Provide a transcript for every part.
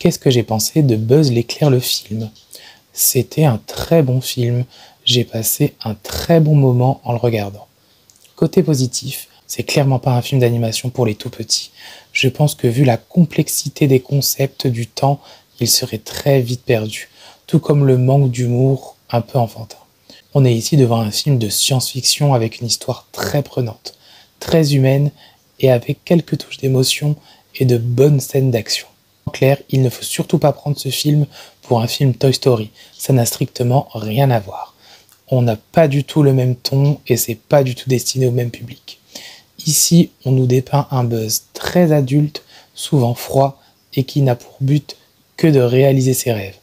Qu'est-ce que j'ai pensé de Buzz l'éclair le film? C'était un très bon film, j'ai passé un très bon moment en le regardant. Côté positif, c'est clairement pas un film d'animation pour les tout petits. Je pense que vu la complexité des concepts du temps, il serait très vite perdu, tout comme le manque d'humour un peu enfantin. On est ici devant un film de science-fiction avec une histoire très prenante, très humaine et avec quelques touches d'émotion et de bonnes scènes d'action. En clair, il ne faut surtout pas prendre ce film pour un film Toy Story, ça n'a strictement rien à voir. On n'a pas du tout le même ton et c'est pas du tout destiné au même public. Ici, on nous dépeint un Buzz très adulte, souvent froid et qui n'a pour but que de réaliser ses rêves,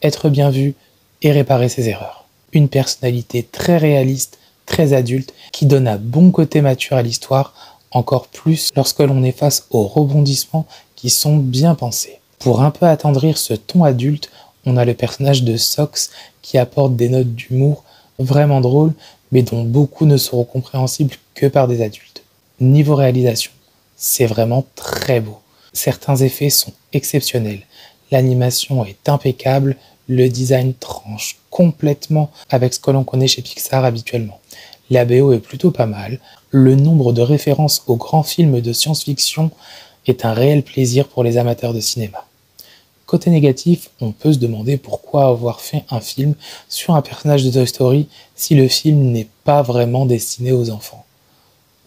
être bien vu et réparer ses erreurs. Une personnalité très réaliste, très adulte, qui donne un bon côté mature à l'histoire, encore plus lorsque l'on est face aux rebondissements qui sont bien pensés. Pour un peu attendrir ce ton adulte, on a le personnage de Sox qui apporte des notes d'humour vraiment drôles, mais dont beaucoup ne seront compréhensibles que par des adultes. Niveau réalisation, c'est vraiment très beau. Certains effets sont exceptionnels, l'animation est impeccable, le design tranche complètement avec ce que l'on connaît chez Pixar habituellement. La BO est plutôt pas mal, le nombre de références aux grands films de science-fiction est un réel plaisir pour les amateurs de cinéma. Côté négatif, on peut se demander pourquoi avoir fait un film sur un personnage de Toy Story si le film n'est pas vraiment destiné aux enfants.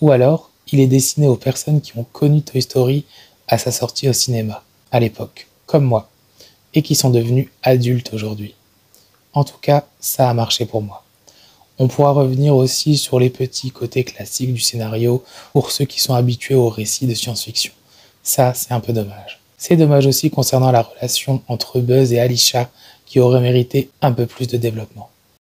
Ou alors, il est destiné aux personnes qui ont connu Toy Story à sa sortie au cinéma, à l'époque, comme moi, et qui sont devenus adultes aujourd'hui. En tout cas, ça a marché pour moi. On pourra revenir aussi sur les petits côtés classiques du scénario pour ceux qui sont habitués aux récits de science-fiction. Ça, c'est un peu dommage. C'est dommage aussi concernant la relation entre Buzz et Alisha, qui aurait mérité un peu plus de développement.